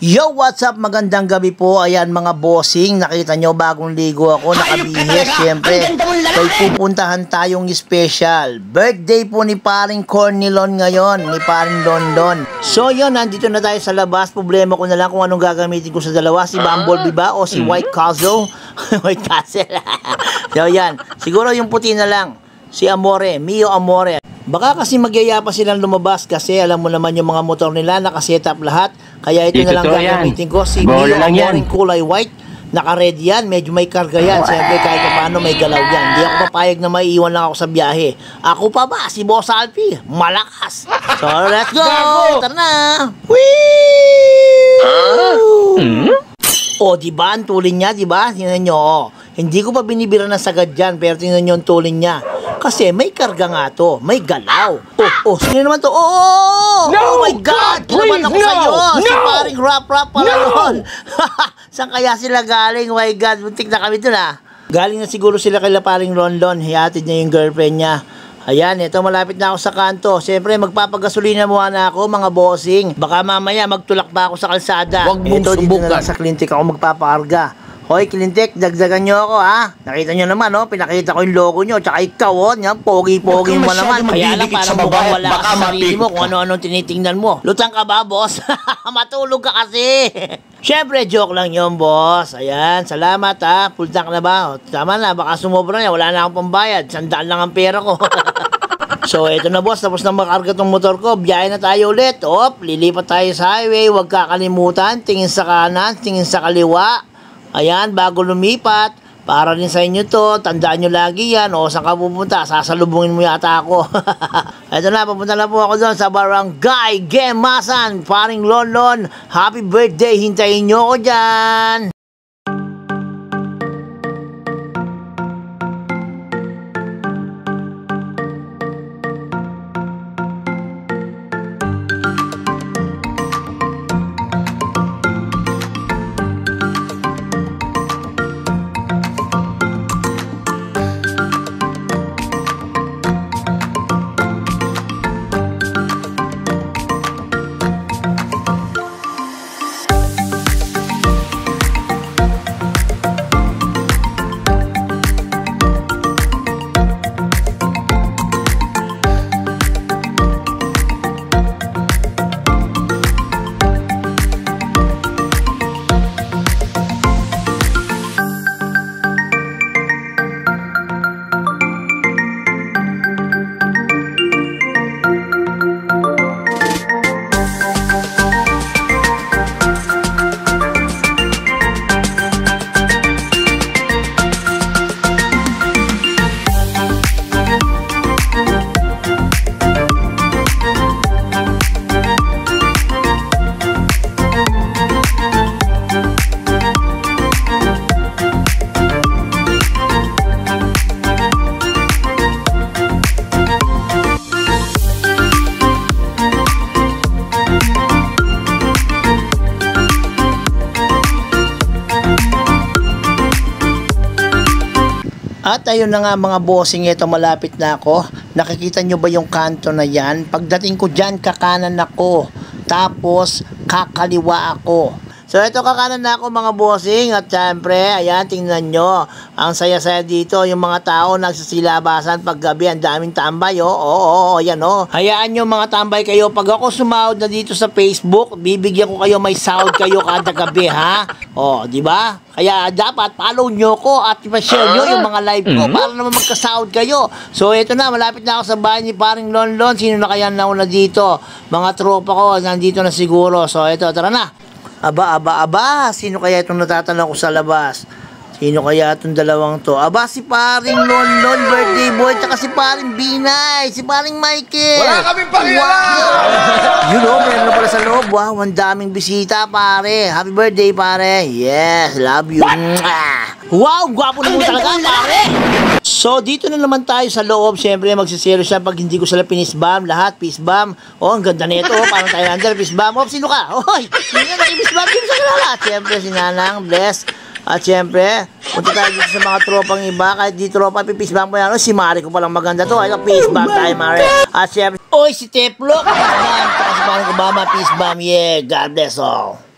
Yo, what's up? Magandang gabi po. Ayan mga bossing, nakita nyo bagong ligo ako, nakabihis. Siyempre, may pupuntahan tayong special. Birthday po ni paring Cornelon ngayon, ni paring London. So yun, nandito na tayo sa labas. Problema ko na lang kung anong gagamitin ko sa dalawa, si Bumblebee ba o si White Castle? White Castle. So yan, siguro yung puti na lang, si Amore, Mio Amore. Baka kasi magyaya pa silang lumabas kasi alam mo naman yung mga motor nila nakaset up lahat. Kaya ito na lang gagamitin ko, si Mio Amore kulay white. Naka-red yan, medyo may karga yan. Siyempre kahit paano may galaw yan. Hindi ako papayag na maiiwan lang ako sa biyahe. Ako pa ba? Si Boss Alfie. Malakas. So let's go! Tara na! Whee! O, diba? Ang tulin niya, diba? Tingnan nyo, oh. Hindi ko pa binibira ng sagad dyan, pero tingnan nyo ang tulin niya. Kasi may karga nga to. May galaw. Sino naman to? Oh my God! Kinaman ako sa'yo. Si paring rap pala yun. Saan kaya sila galing? Oh my God, muntik na kami dun Galing na siguro sila kay paring London. Hihatid niya yung girlfriend niya. Ayan, ito malapit na ako sa kanto. Siyempre, magpapagasolina muna ako, mga bossing. Baka mamaya magtulak pa ako sa kalsada. Huwag mong ito, dito subukan. na lang sa Clintic ako magpapakarga. Hoy, Clintic, dagdagan nyo ako, Nakita nyo naman, pinakita ko yung logo nyo. Tsaka ikaw, yan, pogi-pogi mo naman. Kaya lang, parang mukhang wala ka sa sarili mo kung ano-ano tinitingnan mo. Lutang ka ba, boss? Matulog ka kasi. Siyempre, joke lang yun, boss. Ayan, salamat, Full tank na ba? Tama na, baka sumobra na. Wala na akong pambayad. 100 lang ang pera ko. So, eto na, boss. Tapos na makarga tong motor ko. Biyahe na tayo ulit. Lilipat tayo sa highway. Huwag kakalimutan. Tingin sa kanan, tingin sa kaliwa. Ayan, bago lumipat, para rin sa inyo to, tandaan nyo lagi yan, saan ka pupunta, sasalubungin mo yata ako. Ito na, papunta na po ako doon sa Barangay Gemasan, paring London, happy birthday, hintayin nyo ko dyan. At ayun na nga mga bossing, ito malapit na ako. Nakikita nyo ba yung kanto na yan? Pagdating ko dyan, kakanan ako. Tapos, kakaliwa ako. So ito kakanan na ako mga bossing. At syempre, ayan, tingnan nyo. Ang saya-saya dito, yung mga tao nagsasilabasan paggabi. Ang daming tambay, ayan. Hayaan nyo mga tambay kayo. Pag ako sumahod na dito sa Facebook, bibigyan ko kayo, may sahod kayo kada gabi, di ba? Kaya dapat follow nyo ko at i-share nyo yung mga live ko para naman magkasahod kayo. So ito na, malapit na ako sa bahay ni paring London. Sino na kaya nauna dito? Mga tropa ko, nandito na siguro. So ito, tara na. Aba, sino kaya itong natatanong ko sa labas? Sino kaya itong dalawang to? Aba, si paring London, birthday boy, tsaka si paring Binay, si paring Michael. Wala kaming pakialam! Wow! Meron na pala sa loob, ang daming bisita, pare. Happy birthday, pare. Yes, love you. Wow, gwapo na mo talaga, pare. So, dito na naman tayo sa loob. Siyempre, magsisero siya pag hindi ko sila pinisbam. Lahat, pisbam. Ang ganda nito. Parang Thailander, pisbam. Sino ka? Sino ka? Pisbam, sino sa kalala? Siyempre, si Nanang, bless. At siyempre, punta tayo dito sa mga tropang iba. Kahit di tropa, pipisbam mo yan. Si Mari ko palang maganda to. Ay, pisbam tayo, Mari. At siyempre, si Teplok. Ayan, tapos si Parang Obama, pisbam. Yeah, God bless all.